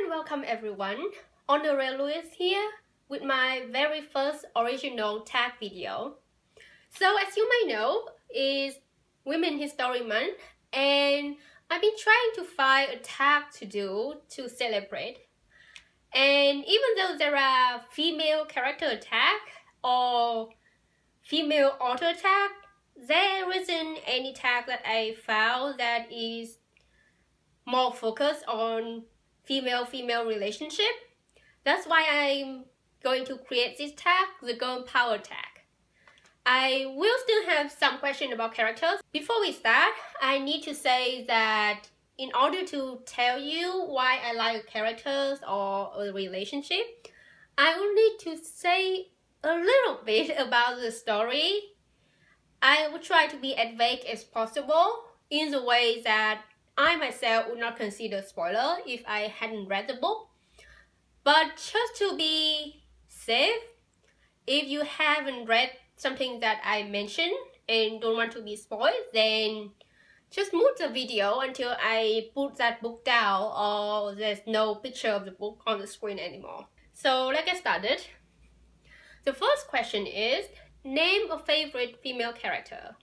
and welcome everyone. Honoree-Louise here with my very first original tag video. So as you may know, it's Women's History Month and I've been trying to find a tag to do to celebrate. And even though there are female character tag or female author tag, there isn't any tag that I found that is more focused on female-female relationship. That's why I'm going to create this tag, the Girl Power tag. I will still have some questions about characters. Before we start, I need to say that in order to tell you why I like characters or a relationship, I will need to say a little bit about the story. I will try to be as vague as possible in the way that I myself would not consider spoiler if I hadn't read the book. But just to be safe, if you haven't read something that I mentioned and don't want to be spoiled, then just move the video until I put that book down or there's no picture of the book on the screen anymore. So let's get started. The first question is, name a favorite female character.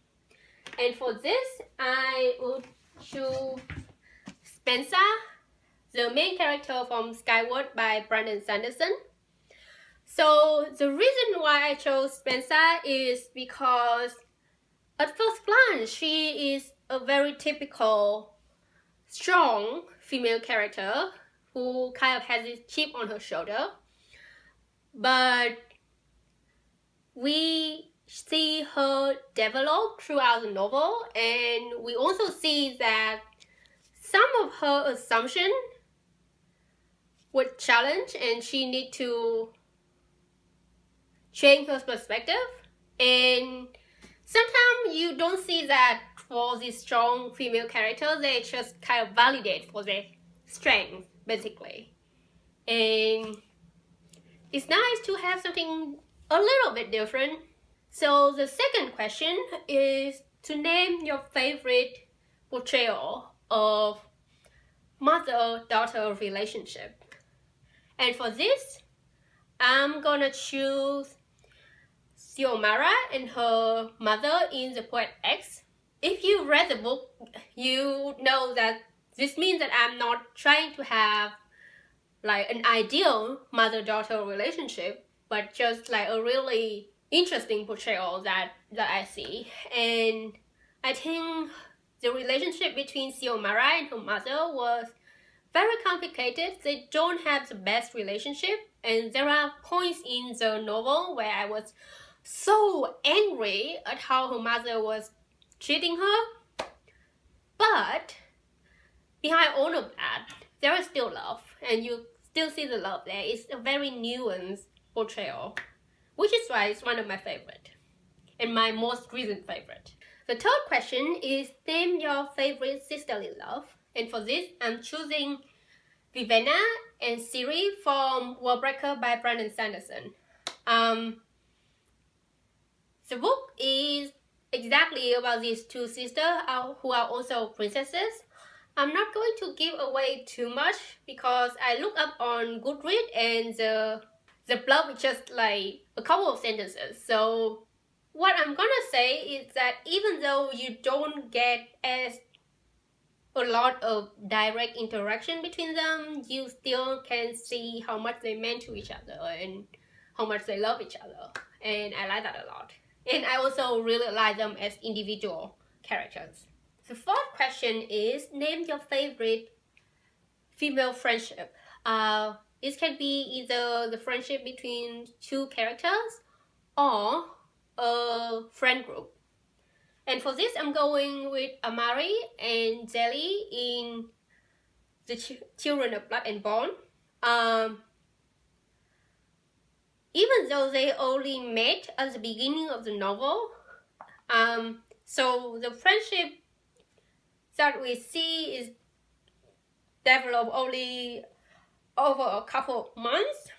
And for this, I would choose Spencer, the main character from Skyward by Brandon Sanderson. So the reason why I chose Spencer is because at first glance, she is a very typical, strong female character who kind of has this chip on her shoulder. But we see her develop throughout the novel, and we also see that some of her assumptions were challenged and she need to change her perspective. And sometimes you don't see that for these strong female characters, they just kind of validate for their strength, basically. And it's nice to have something a little bit different. So the second question is to name your favorite portrayal of mother-daughter relationship. And for this, I'm gonna choose Xiomara and her mother in The Poet X. If you read the book, you know that this means that I'm not trying to have like an ideal mother-daughter relationship, but just like a really interesting portrayal that I see. And I think the relationship between Xiomara and her mother was very complicated. They don't have the best relationship, and there are points in the novel where I was so angry at how her mother was treating her. But behind all of that, there is still love, and you still see the love there. It's a very nuanced portrayal, which is why it's one of my favorite and my most recent favorite. The third question is name your favorite sisterly love. And for this, I'm choosing Vivenna and Siri from Warbreaker by Brandon Sanderson. The book is exactly about these two sisters who are also princesses. I'm not going to give away too much because I looked up on Goodreads and the blurb is just like a couple of sentences. So what I'm gonna say is that even though you don't get as a lot of direct interaction between them, you still can see how much they meant to each other and how much they love each other. And I like that a lot. And I also really like them as individual characters. The fourth question is name your favorite female friendship. It can be either the friendship between two characters or a friend group. And for this, I'm going with Amari and Zelly in The Children of Blood and Bone. Even though they only met at the beginning of the novel, so the friendship that we see is developed only over a couple of months.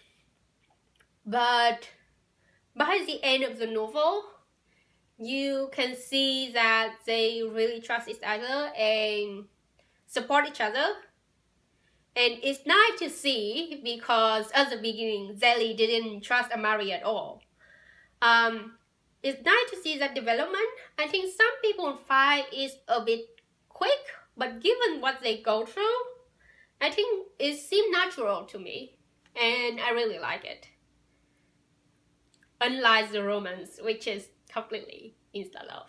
But by the end of the novel, you can see that they really trust each other and support each other. And it's nice to see because at the beginning, Zelly didn't trust Amari at all. It's nice to see that development. I think some people find it's a bit quick, but given what they go through, I think it seemed natural to me, and I really like it. Unlike the romance, which is completely insta-love.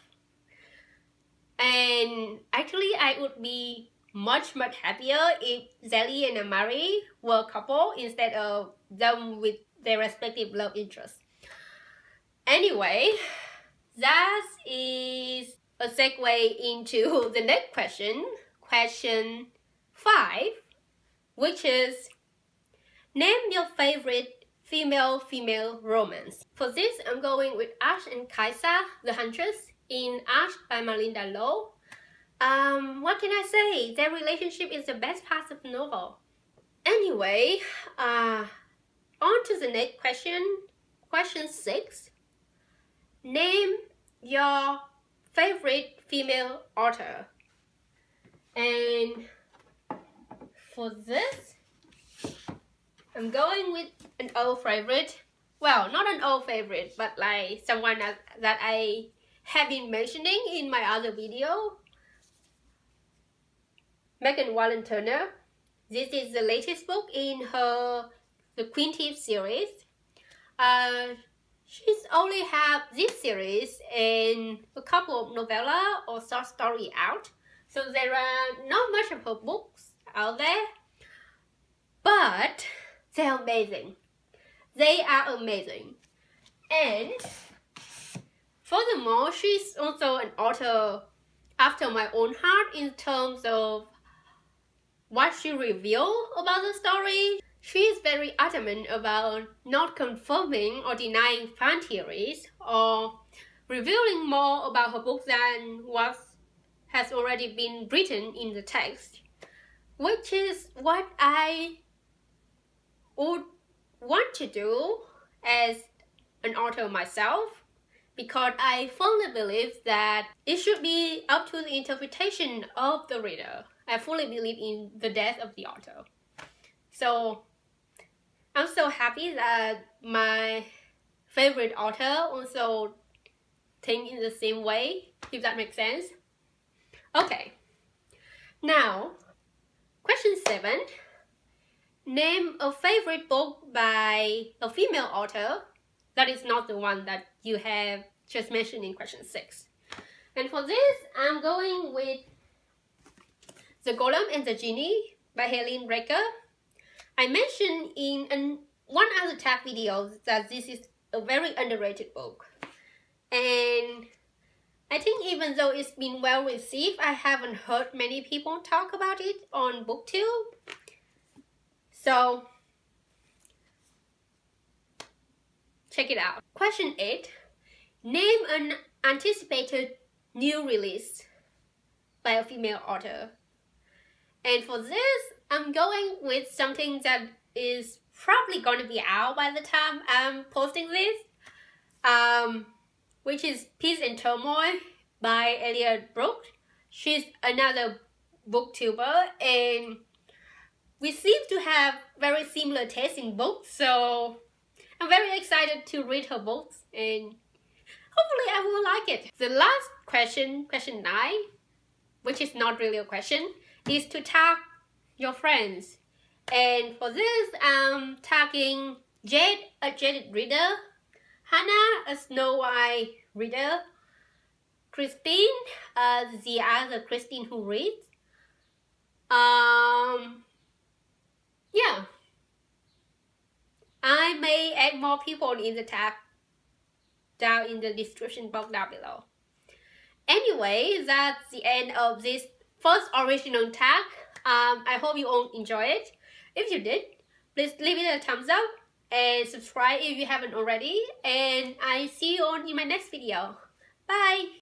And actually, I would be much happier if Zelly and Amari were a couple instead of them with their respective love interests. Anyway, that is a segue into the next question, question 5, which is name your favorite female romance. For this, I'm going with Ash and Kaisa, the Huntress, in Ash by Malinda Lo. What can I say? Their relationship is the best part of the novel. Anyway, on to the next question. Question 6. Name your favorite female author. And for this, I'm going with an old favorite. Well, not an old favorite, but like someone that I have been mentioning in my other video. Megan Wallen Turner. This is the latest book in the Queen Thief series. She's only have this series and a couple of novella or short story out. So there are not much of her books out there. But they're amazing. They are amazing. And furthermore, she's also an author after my own heart in terms of what she revealed about the story. She is very adamant about not confirming or denying fan theories or revealing more about her book than what has already been written in the text, which is what I would want to do as an author myself, because I firmly believe that it should be up to the interpretation of the reader. I fully believe in the death of the author. So I'm so happy that my favorite author also think in the same way, if that makes sense. Okay, now question 7. Name a favorite book by a female author that is not the one that you have just mentioned in question 6. And for this, I'm going with The Golem and the Genie by Helene Brecker. I mentioned in one other tag video that this is a very underrated book. And I think even though it's been well received, I haven't heard many people talk about it on BookTube. So check it out. Question 8. Name an anticipated new release by a female author. And for this, I'm going with something that is probably going to be out by the time I'm posting this, which is Peace and Turmoil by Elliot Brooks. She's another booktuber, and we seem to have very similar taste in books, so I'm very excited to read her books, and hopefully I will like it. The last question, question 9, which is not really a question, is to tag your friends. And for this, I'm tagging Jade, a Jaded reader, Hannah, a Snow White reader, Christine, the other Christine who reads. Yeah. I may add more people in the tag down in the description box down below. Anyway, that's the end of this first original tag. I hope you all enjoy it. If you did, please leave it a thumbs up and subscribe if you haven't already. And I see you all in my next video. Bye!